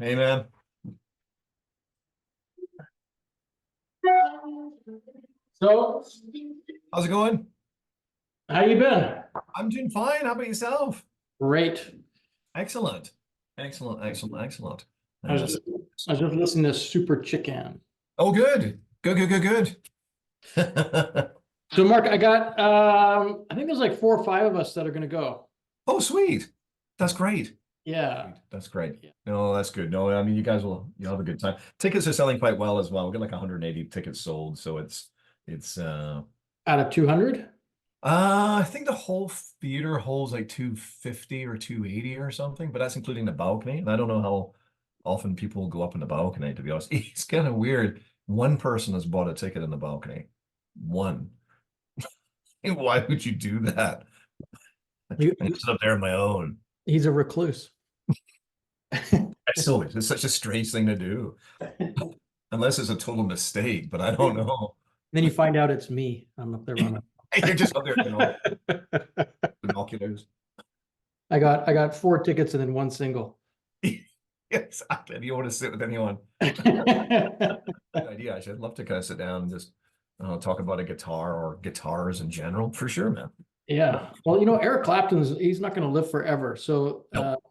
Hey, man. So, How's it going? how you been? I'm doing fine. How about yourself? Great. Excellent. Excellent, excellent, excellent. I was Yes. just, I was just listening to Super Chikan. Oh, good. Good, good, good, good. So, Mark, I got I think there's like 4 or 5 of us that are gonna go. Oh, sweet. That's great. Yeah. That's great. Yeah. No, that's good. No, I mean, you'll have a good time. Tickets are selling quite well as well. We got like 180 tickets sold, so it's Out of 200? I think the whole theater holds like 250 or 280 or something, but that's including the balcony. And I don't know how often people go up in the balcony, to be honest. It's kind of weird. One person has bought a ticket in the balcony. One. Why would you do that? He- I sit up there on my own. he's a recluse. It's such a strange thing to do. Unless it's a total mistake, but I don't know. Then you find out it's me. I'm up there running. You're just up there, binoculars. I got 4 tickets and then one single. Exactly. If you want to sit with anyone. Good idea. I'd love to kind of sit down and just talk about a guitar or guitars in general, for sure, man. Yeah. Well, Eric he's not gonna live forever. So Nope.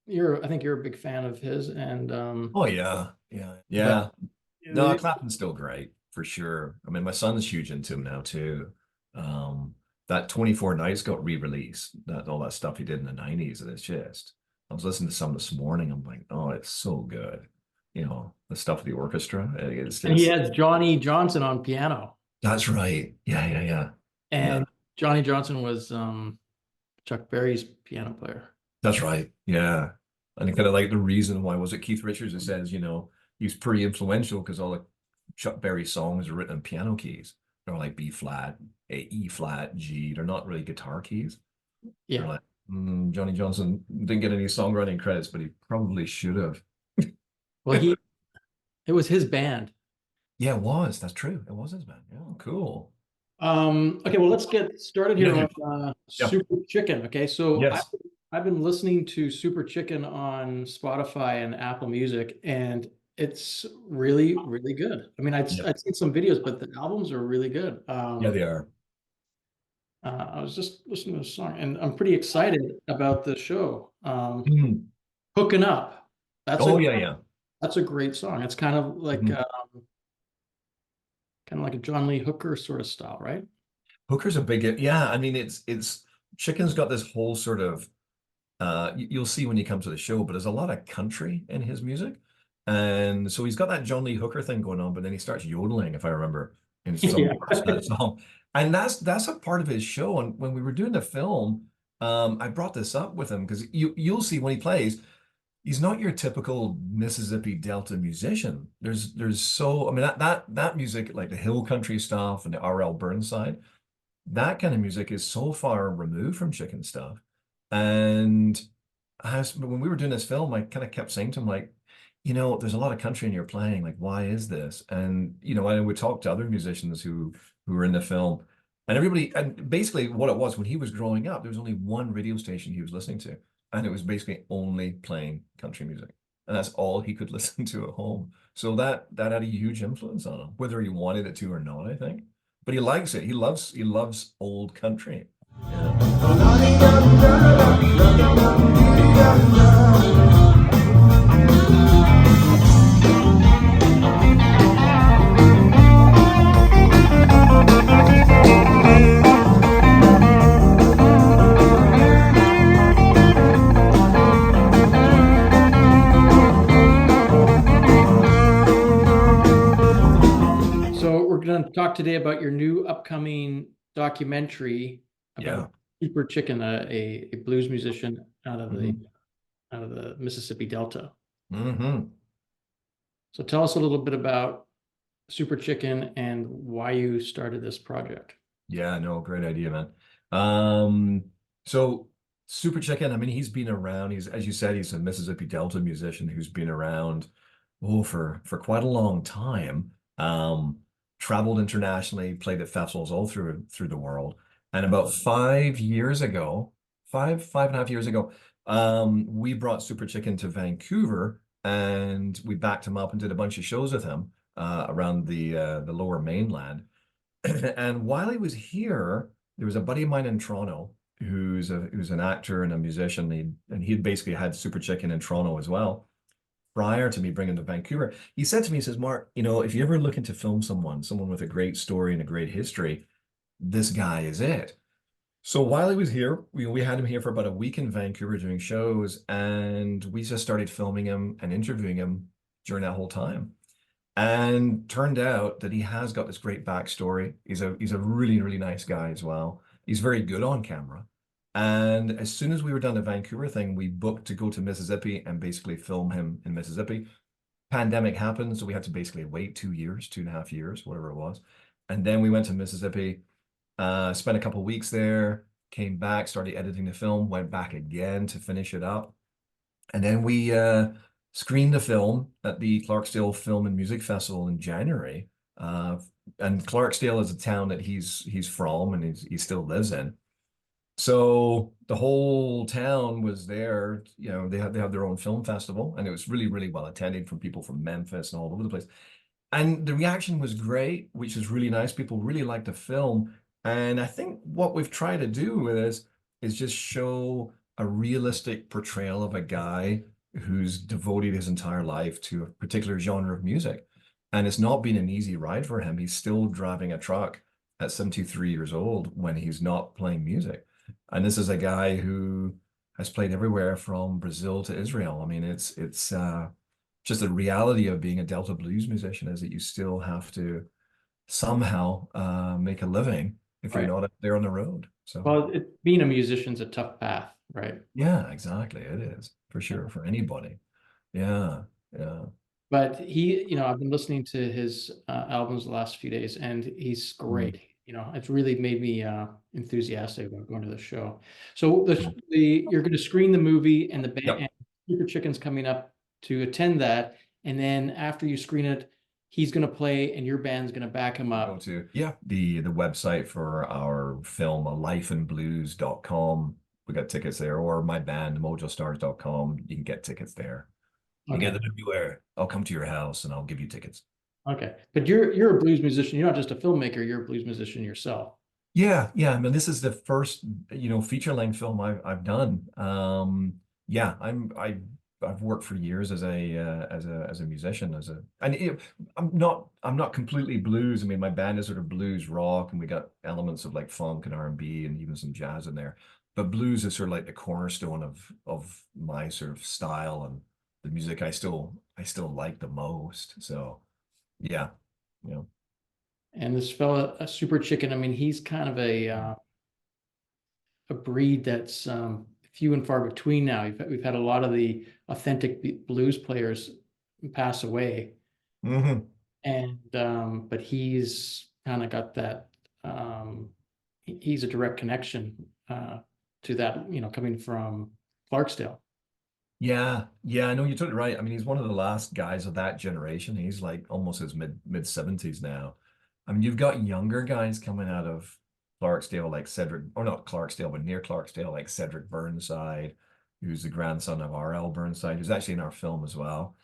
I think you're a big fan of his and Oh yeah, yeah, but yeah. No, Clapton's still great for sure. I mean, my son's huge into him now too. That 24 Nights got re-released. That all that stuff he did in the 90s, and it's just I was listening to some this morning. I'm like, oh, it's so good. The stuff with the orchestra. It's and he just has Johnny Johnson on piano. that's right. Yeah, yeah, yeah. Yeah. And Johnny Johnson was Chuck Berry's piano player. That's right. Yeah. And kind of like the reason why was it Keith Richards that says, he's pretty influential because all the Chuck Berry songs are written in piano keys. They're like B flat, E flat, G. They're not really guitar keys. They're Yeah. like, Johnny Johnson didn't get any songwriting credits, but he probably should have. Well, it was his band. Yeah, it was. That's true. It was his band. Yeah, cool. Okay, well, let's get started here Yeah, on yeah. Super Chicken. Okay, so Yes. I've been listening to Super Chicken on Spotify and Apple Music, and it's really, really good. I mean, Yeah. I'd seen some videos, but the albums are really good. Yeah, they are. I was just listening to the song, and I'm pretty excited about the show. Mhm. Hooking Up. That's Oh, a yeah, yeah. that's a great song. It's Mhm. kind of like a John Lee Hooker sort of style, right? Hooker's a big, yeah. I mean, it's Chicken's got this whole sort of you'll see when you come to the show, but there's a lot of country in his music. And so he's got that John Lee Hooker thing going on, but then he starts yodeling, if I remember, in some Yeah. parts of that song. And that's a part of his show. And when we were doing the film, I brought this up with him because you'll see when he plays, he's not your typical Mississippi Delta musician. There's so I mean that music, like the hill country stuff and the R.L. Burnside, that kind of music is so far removed from chicken stuff. And when we were doing this film, I kind of kept saying to him, like, there's a lot of country in your playing. Like, why is this? And I would talk to other musicians who were in the film, and everybody, and basically what it was when he was growing up, there was only one radio station he was listening to, and it was basically only playing country music, and that's all he could listen to at home. So that had a huge influence on him, whether he wanted it to or not, I think. But he likes it. He loves old country. So we're going to talk today about your new upcoming documentary Yeah. about Super Chicken, a blues musician out of the Mhm. Mississippi Delta. Mm-hmm. So tell us a little bit about Super Chicken and why you started this project. Yeah, no, great idea, man. So Super Chicken, I mean, he's been around. He's, as you said, he's a Mississippi Delta musician who's been around, for quite a long time. Traveled internationally, played at festivals all through the world. And about 5 years ago, 5.5 years ago, we brought Super Chicken to Vancouver and we backed him up and did a bunch of shows with him around the Lower Mainland. And while he was here, there was a buddy of mine in Toronto who's an actor and a musician. And he'd basically had Super Chicken in Toronto as well. Prior to me bringing to Vancouver, he said to me, he says, Mark, if you ever looking to film someone with a great story and a great history, this guy is it. So while he was here, we had him here for about a week in Vancouver doing shows, and we just started filming him and interviewing him during that whole time. And turned out that he has got this great backstory. He's a really, really nice guy as well. He's very good on camera. And as soon as we were done the Vancouver thing, we booked to go to Mississippi and basically film him in Mississippi. Pandemic happened, so we had to basically wait 2 years, 2.5 years, whatever it was. And then we went to Mississippi, spent a couple of weeks there, came back, started editing the film, went back again to finish it up. And then we screened the film at the Clarkdale Film and Music Festival in January. Uh, and Clarkdale is a town that he's from and he still lives in. So the whole town was there. They have their own film festival, and it was really, really well attended from people from Memphis and all over the place. And the reaction was great, which is really nice. People really liked the film. And I think what we've tried to do with this is just show a realistic portrayal of a guy who's devoted his entire life to a particular genre of music. And it's not been an easy ride for him. He's still driving a truck at 73 years old when he's not playing music. And this is a guy who has played everywhere from Brazil to Israel. I mean, it's just the reality of being a Delta blues musician is that you still have to somehow make a living if you're Right. not up there on the road. So Well, being a musician's a tough path, right? yeah, exactly. It is for sure for anybody. Yeah, yeah. But I've been listening to his albums the last few days, and he's Mm. great. It's really made me enthusiastic about going to the show. So you're going to screen the movie, and the band and Yep. Super Chicken's coming up to attend that, and then after you screen it, he's going to play, and your band's going to back him Go up. to the website for our film, lifeandblues.com. We got tickets there, or my band, mojostars.com. You can get tickets there. You get Okay, them everywhere. I'll come to your house and I'll give you tickets. okay, but you're a blues musician. You're not just a filmmaker. You're a blues musician yourself. Yeah, yeah. I mean, this is the first, feature length film I've done. Yeah, I've worked for years as a musician I'm not completely blues. I mean, my band is sort of blues rock, and we got elements of like funk and R&B and even some jazz in there. But blues is sort of like the cornerstone of my sort of style and the music I still like the most. So yeah, you know. And this fella, a Super Chicken, I mean, he's kind of a breed that's few and far between now. We've had a lot of the authentic blues players pass away, Hmm. and but he's kind of got that. He's a direct connection to that, coming from Clarksdale. Yeah, yeah, I know you're totally right. I mean, he's one of the last guys of that generation. He's like almost his mid 70s now. I mean, you've got younger guys coming out of Clarksdale like Cedric, or not Clarksdale, but near Clarksdale, like Cedric Burnside, who's the grandson of R.L. Burnside, who's actually in our film as well.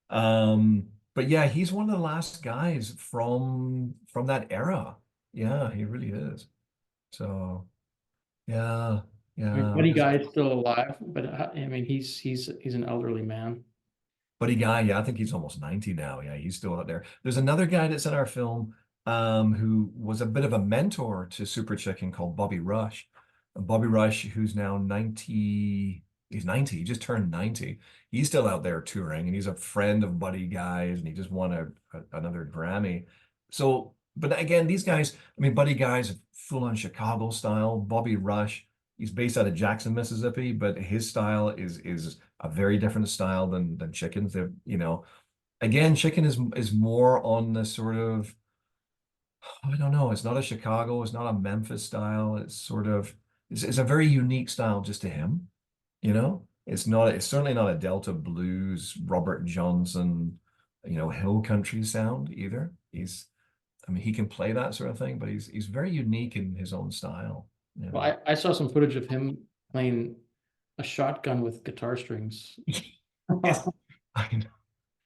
But yeah, he's one of the last guys from that era. Yeah, he really is. So yeah, I mean, yeah. Buddy Guy's still alive, but I mean, he's an elderly man. Buddy Guy, yeah, I think he's almost 90 now. Yeah, he's still out there. There's another guy that's in our film who was a bit of a mentor to Super Chicken called Bobby Rush. And Bobby Rush, who's now 90, he's 90, he just turned 90. He's still out there touring and he's a friend of Buddy Guy's and he just won another Grammy. So, but again, these guys, I mean, Buddy Guy's full on Chicago style. Bobby Rush, he's based out of Jackson, Mississippi, but his style is a very different style than Chickens. Again, Chicken is more on the sort of, I don't know, it's not a Chicago, it's not a Memphis style. It's a very unique style just to him, you know? It's certainly not a Delta blues, Robert Johnson, hill country sound either. I mean, he can play that sort of thing, but he's very unique in his own style. Well, Yeah. I saw some footage of him playing a shotgun with guitar strings. Yes. I know.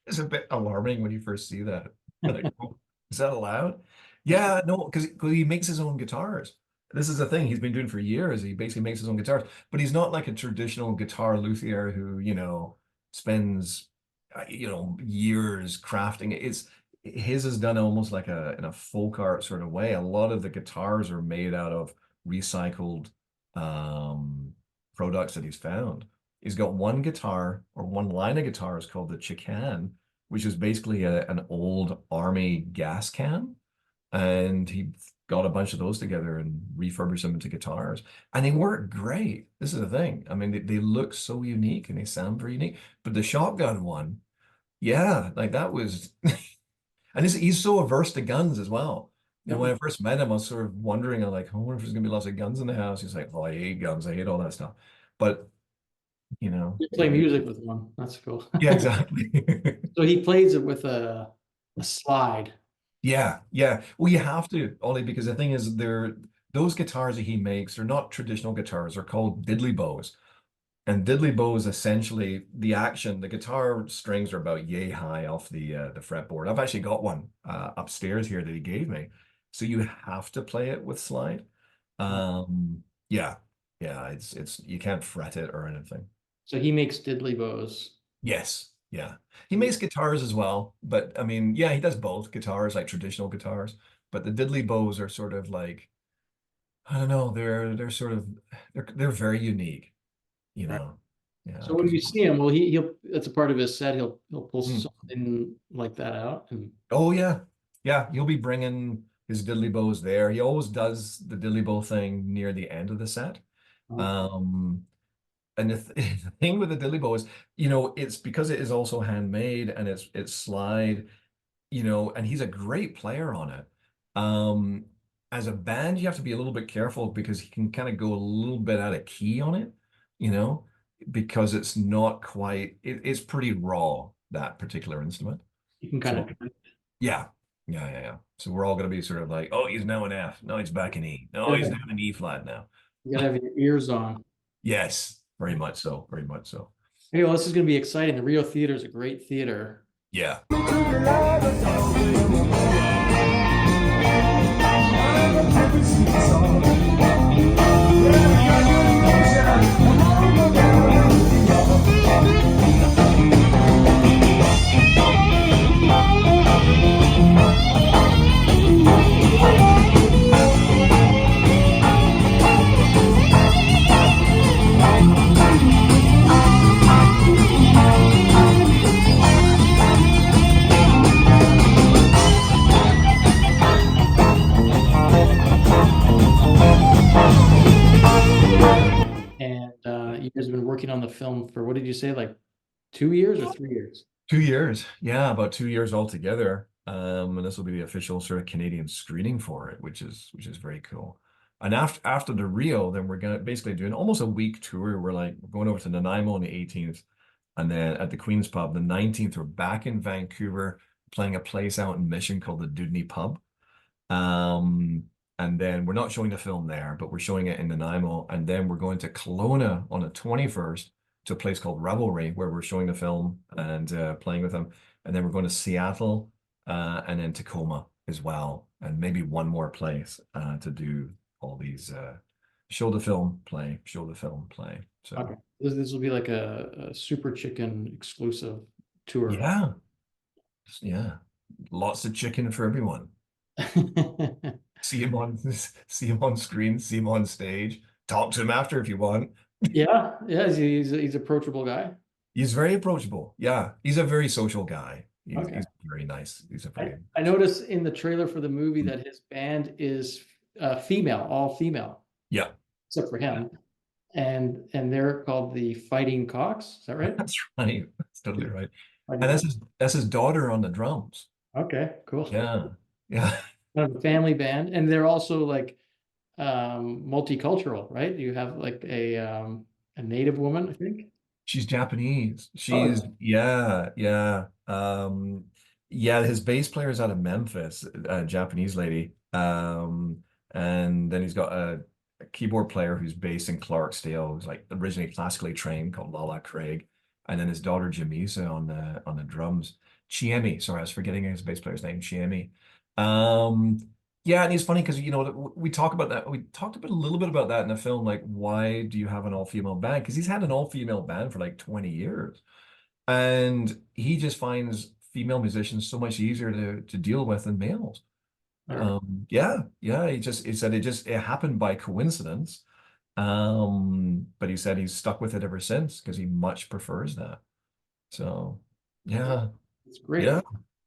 It's a bit alarming when you first see that. Like, oh, is that allowed? Yeah, no, because he makes his own guitars. This is the thing he's been doing for years. He basically makes his own guitars, but he's not like a traditional guitar luthier who, spends, years crafting it. It's his is done almost like in a folk art sort of way. A lot of the guitars are made out of recycled um, products that he's found. He's got one guitar or one line of guitars called the Chikan, which is basically an old army gas can. And he got a bunch of those together and refurbished them into guitars. And they work great. This is the thing. I mean, they look so unique and they sound very unique. But the shotgun one, yeah, like that was, and he's so averse to guns as well. When I first met him, I was sort of wondering, I'm like, I wonder if there's gonna be lots of guns in the house. He's like, oh, I hate guns. I hate all that stuff. But, You play music with one. That's cool. yeah, exactly. So he plays it with a slide. Yeah, yeah. Well, you have to, Ollie, because the thing is, those guitars that he makes are not traditional guitars. They're called diddley bows. And diddley bows essentially the action, the guitar strings are about yay high off the fretboard. I've actually got one upstairs here that he gave me. So you have to play it with slide. Yeah, yeah, it's you can't fret it or anything. So he makes diddley bows. Yes, yeah. He makes guitars as well, but I mean, yeah, he does both guitars, like traditional guitars. But the diddley bows are sort of like, I don't know, they're sort of they're very unique, you Right. know. Yeah, So when because you see him, well, he'll that's a part of his set. He'll pull something like that out, and oh yeah, yeah, he'll be bringing his diddley bows there. He always does the diddley bow thing near the end of the set. uh, Um, and the thing with the diddley bow is, it's because it is also handmade and it's slide. And he's a great player on it. Um, as a band, you have to be a little bit careful because he can kind of go a little bit out of key on it, you know, because it's not quite, it's pretty raw, that particular instrument. you can kind of So, yeah, yeah, yeah, yeah. So we're all going to be sort of like, oh, he's now an F. No, he's back in E. No, he's now an E flat now. you gotta have your ears on. Yes, very much so, very much so. Hey, well, this is gonna be exciting. The Rio Theater is a great theater. Yeah. And you guys have been working on the film for what did you say, like 2 years or 3 years? 2 years. Yeah, about 2 years altogether. And this will be the official sort of Canadian screening for it, which is very cool. And after the Rio, then we're gonna basically doing almost a week tour. We're going over to Nanaimo on the 18th, and then at the Queen's Pub, the 19th, we're back in Vancouver playing a place out in Mission called the Dudney Pub. Um, and then we're not showing the film there, but we're showing it in Nanaimo. And then we're going to Kelowna on the 21st to a place called Revelry, where we're showing the film and playing with them. And then we're going to Seattle and then Tacoma as well, and maybe one more place to do all these show the film, play, show the film, play. So Okay. This will be like a Super Chicken exclusive tour. yeah, yeah, lots of chicken for everyone. See him on see him on screen, see him on stage. Talk to him after if you want. Yeah, yeah, he's approachable guy. He's very approachable. Yeah, he's a very social guy. He's Okay. he's very nice. He's a I, very I noticed in the trailer for the movie that his band is female, all female, yeah. except for him. And they're called the Fighting Cocks. Is that right? That's right. That's totally right. Fighting And that's Cocks. his daughter on the drums. Okay, cool. Yeah. Yeah. Kind of a family band, and they're also like multicultural, right? You have like a native woman, I think. She's Japanese. She's Oh, yeah, yeah. Yeah, his bass player is out of Memphis, a Japanese lady. And then he's got a keyboard player who's based in Clarkdale, who's like originally classically trained called Lala Craig. and then his daughter Jamisa on the drums. Chiemi, sorry, I was forgetting his bass player's name, Chiemi. Um, yeah, and it's funny because we talk about that. We talked about a little bit about that in the film, like why do you have an all-female band? Because he's had an all-female band for like 20 years. And he just finds female musicians so much easier to deal with than males. Or, Yeah. He said it happened by coincidence. But he said he's stuck with it ever since because he much prefers that. So yeah, it's great. yeah.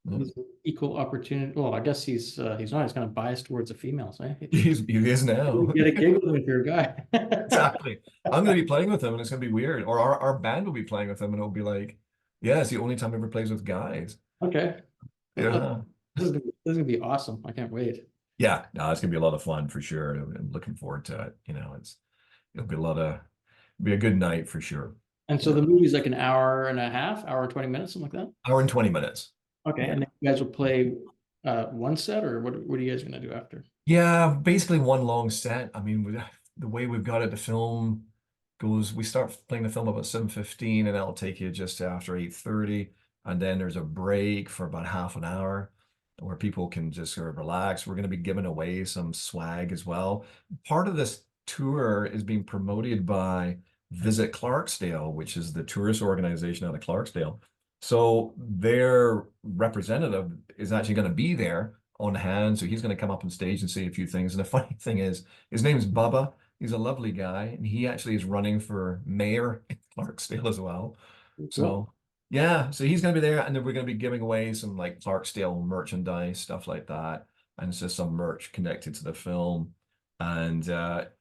Yeah. He's an equal opportunity. Well, I guess he's not. He's kind of biased towards the females, eh? He is now. You get a gig with him if you're a guy. Exactly. I'm gonna be playing with him and it's gonna be weird. Or our band will be playing with him and it'll be like, yeah, it's the only time he ever plays with guys. Okay. Well, Yeah. this is gonna be awesome. I can't wait. Yeah, no, it's gonna be a lot of fun for sure. I'm looking forward to it. It'll be be a good night for sure. And so Yeah. the movie's like an hour and a half, hour and 20 minutes, something like that. Hour and 20 minutes. Okay. Yeah. And then you guys will play one set, or what are you guys gonna do after? Yeah, basically one long set. I mean, the way we've got it, the film goes, we start playing the film about 7:15 and that'll take you just after 8:30. And then there's a break for about half an hour where people can just sort of relax. We're going to be giving away some swag as well. Part of this tour is being promoted by Visit Clarksdale, which is the tourist organization out of Clarksdale. So their representative is actually going to be there on hand. So he's going to come up on stage and say a few things. And the funny thing is, his name's Bubba. He's a lovely guy, and he actually is running for mayor in Clarksdale as well. Cool. So yeah, so he's going to be there, and then we're going to be giving away some like Clarksdale merchandise, stuff like that, and it's just some merch connected to the film. And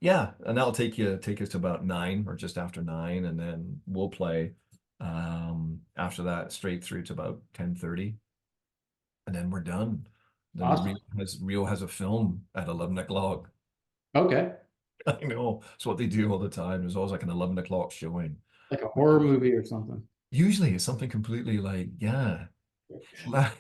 yeah, and that'll take us to about 9 or just after 9, and then we'll play after that straight through to about 10:30, and then we're done. Then Awesome. Rio has a film at 11 o'clock. Okay. I know. It's what they do all the time. There's always like an 11 o'clock showing. Like a horror movie or something. Usually it's something completely like, yeah. La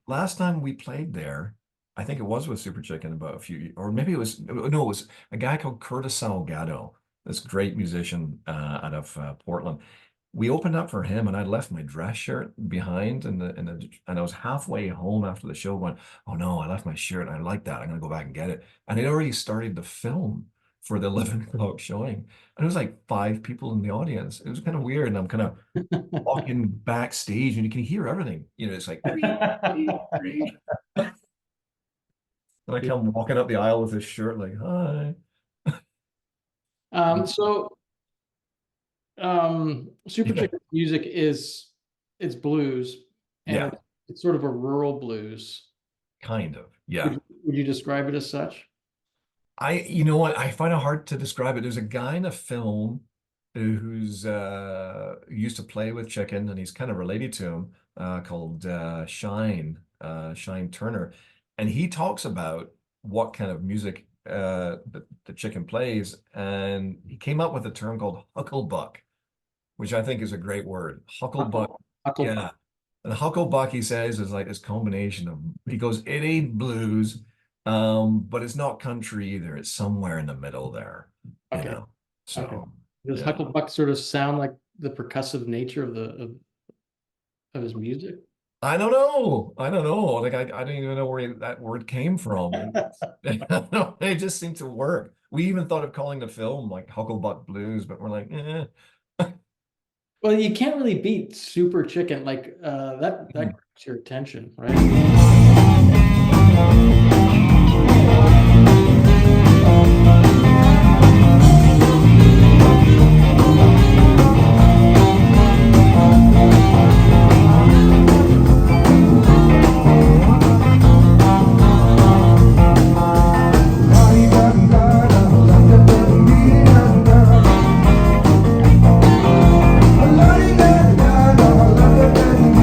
Last time we played there, I think it was with Super Chicken about a few, or maybe it was, no, it was a guy called Curtis Salgado, this great musician out of Portland. We opened up for him, and I left my dress shirt behind, and I was halfway home after the show, going, "Oh no, I left my shirt. I like that. I'm gonna go back and get it." And it already started the film for the 11 o'clock showing, and it was like 5 people in the audience. It was kind of weird, and I'm kind of walking backstage, and you can hear everything. It's like, "Wee, wee, wee." And I come walking up the aisle with this shirt, like, "Hi." So Super Yeah, Chicken music is it's blues, and yeah, it's sort of a rural blues. kind of. Would Yeah. you, would you describe it as such? You know what? I find it hard to describe it. There's a guy in a film who's used to play with Chicken, and he's kind of related to him, called Shine Turner, and he talks about what kind of music the Chicken plays, and he came up with a term called hucklebuck, which I think is a great word. Hucklebuck, Huckle, Hucklebuck. yeah. And Hucklebuck, he says, is like this combination of, he goes, it ain't blues, but it's not country either. It's somewhere in the middle there, you Okay. know. Okay. So Does yeah. Hucklebuck sort of sound like the percussive nature of his music? I don't know. I don't know. Like I don't even know where that word came from. It just seemed to work. We even thought of calling the film like Hucklebuck Blues, but we're like, eh. Well, you can't really beat Super Chicken like that Mhm. grabs your attention, right?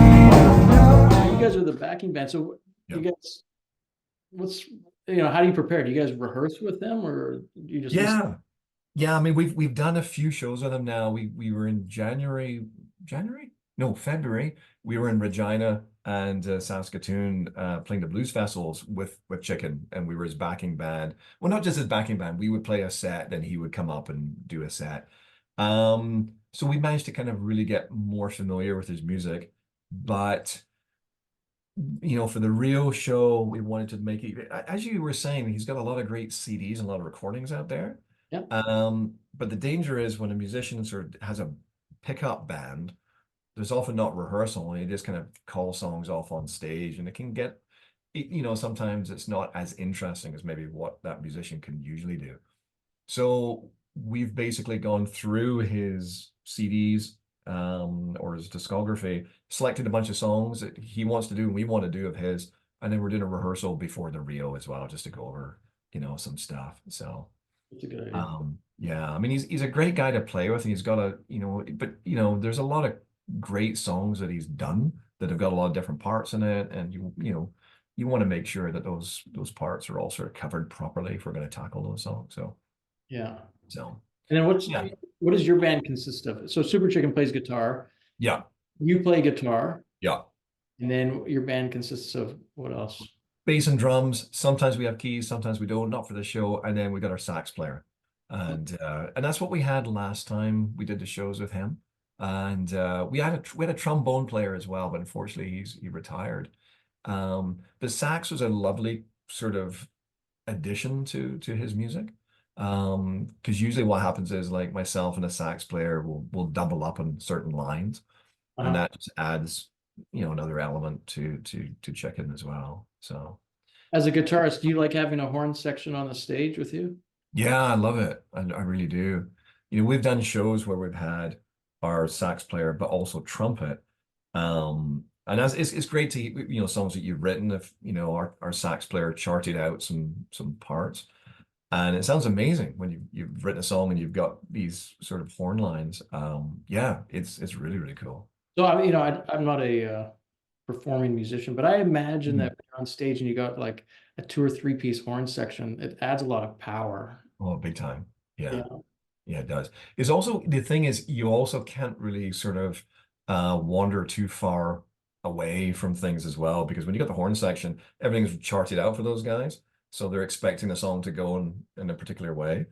You guys are the backing band, so you Yeah. guys, what's how do you prepare? Do you guys rehearse with them, or do you just listen? Yeah. Yeah, I mean we've done a few shows with them now. We were in January? No, February. We were in Regina and Saskatoon playing the blues festivals with Chicken, and we were his backing band. Well, not just his backing band. We would play a set, then he would come up and do a set. So we managed to kind of really get more familiar with his music. But for the Rio show, we wanted to make it, as you were saying, he's got a lot of great CDs and a lot of recordings out there. Yeah. But the danger is when a musician sort of has a pickup band, there's often not rehearsal, and you just kind of call songs off on stage, and it can get, sometimes it's not as interesting as maybe what that musician can usually do. So we've basically gone through his CDs, or his discography, selected a bunch of songs that he wants to do and we want to do of his, and then we're doing a rehearsal before the Rio as well, just to go over, some stuff. So That's a good idea. yeah, I mean he's a great guy to play with, and he's got but there's a lot of great songs that he's done that have got a lot of different parts in it, and you want to make sure that those parts are all sort of covered properly if we're going to tackle those songs. So Yeah. so And then yeah. what does your band consist of? So Super Chicken plays guitar, Yeah. you play guitar, Yeah. and then your band consists of what else? Bass and drums. Sometimes we have keys, sometimes we don't, not for the show. And then we got our sax player. And that's what we had last time we did the shows with him. And we had a trombone player as well, but unfortunately he retired. The sax was a lovely sort of addition to his music. Because usually what happens is like myself and a sax player will double up on certain lines, and Uh-huh. that just adds another element to Chicken as well. So As a guitarist, do you like having a horn section on the stage with you? yeah, I love it. I really do. We've done shows where we've had our sax player but also trumpet. And it's great to songs that you've written, if our sax player charted out some parts, and it sounds amazing when you've written a song and you've got these sort of horn lines. Yeah, it's really, really cool. So I'm not a performing musician, but I imagine that Mhm. when you're on stage and you got like a 2 or 3 piece horn section, it adds a lot of power. Oh, big time. Yeah. Yeah. Yeah, it does. It's also the thing is you also can't really sort of wander too far away from things as well, because when you got the horn section, everything's charted out for those guys. So they're expecting the song to go in a particular way.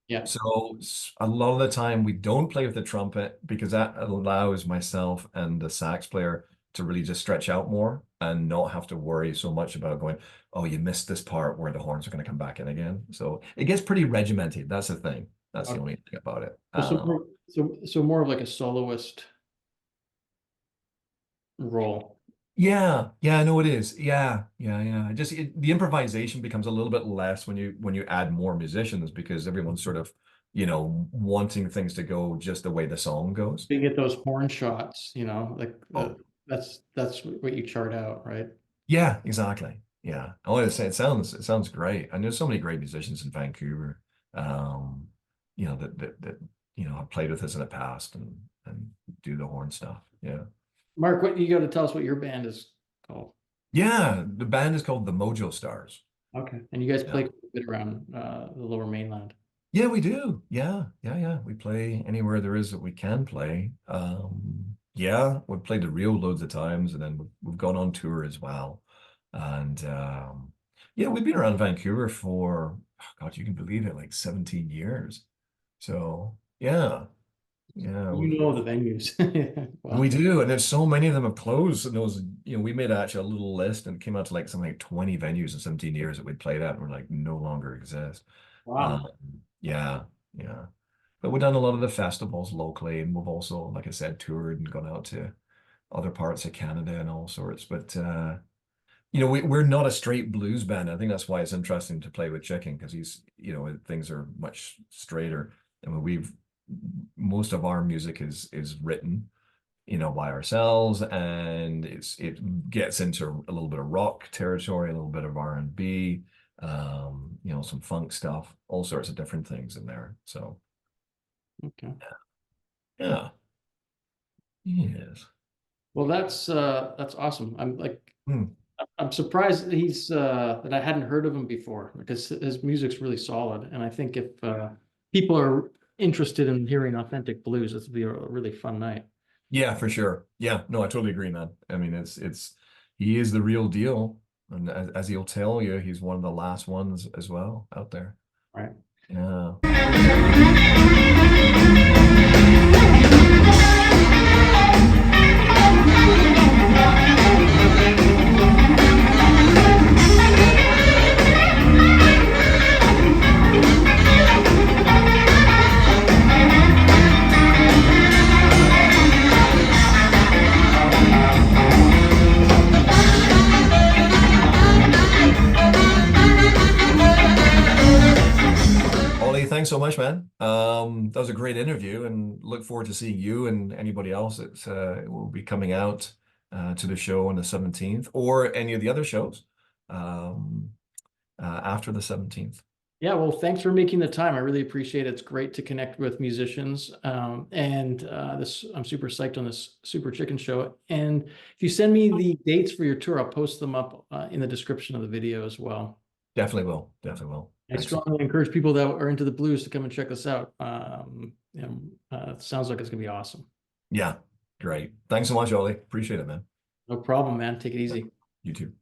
Yeah. So a lot of the time we don't play with the trumpet because that allows myself and the sax player to really just stretch out more and not have to worry so much about going, oh, you missed this part where the horns are going to come back in again. So it gets pretty regimented. That's the thing. That's the Okay. only thing about it. So more of like a soloist role. Yeah, yeah, I know it is. Yeah, yeah, yeah. The improvisation becomes a little bit less when you add more musicians, because everyone's sort of, wanting things to go just the way the song goes. You get those horn shots, like Oh, that's what you chart out, right? yeah, exactly. Yeah. I want to say it sounds great. And there's so many great musicians in Vancouver, um, that have played with us in the past and do the horn stuff. Yeah. Mark, what you got to tell us what your band is called. Yeah, the band is called the Mojo Stars. Okay. And you guys Yeah. play quite a bit around the Lower Mainland. Yeah, we do. Yeah, yeah, yeah. We play anywhere there is that we can play. Yeah, we've played the Rio loads of times, and then we've gone on tour as well. And yeah, we've been around Vancouver for, oh God, you can believe it, like 17 years. So yeah, yeah, You know the venues. we Wow. do, and there's so many of them have closed. And those, we made actually a little list, and it came out to like something like 20 venues in 17 years that we'd played at, and we're like no longer exist. Wow. Um, yeah, yeah. But we've done a lot of the festivals locally, and we've also, like I said, toured and gone out to other parts of Canada and all sorts. But we're not a straight blues band. I think that's why it's interesting to play with Chicken, because things are much straighter. I mean, most of our music is written, by ourselves, and it gets into a little bit of rock territory, a little bit of R&B, some funk stuff, all sorts of different things in there. So Okay. yeah, yes. Well, that's awesome. Hmm. I'm surprised that I hadn't heard of him before, because his music's really solid. And I think if people are interested in hearing authentic blues, this would be a really fun night. Yeah, for sure. Yeah, no, I totally agree, man. I mean, he is the real deal, and as he'll tell you, he's one of the last ones as well out there. Right. Yeah. thanks so much, man. That was a great interview, and look forward to seeing you and anybody else that will be coming out to the show on the 17th or any of the other shows um, after the 17th. Yeah, well, thanks for making the time. I really appreciate it. It's great to connect with musicians. And this, I'm super psyched on this Super Chicken show. And if you send me the dates for your tour, I'll post them up in the description of the video as well. Definitely will. Definitely will. I Excellent. strongly encourage people that are into the blues to come and check us out. It sounds like it's gonna be awesome. Yeah, great. Thanks so much, Ollie. Appreciate it, man. No problem, man. Take it easy. You too.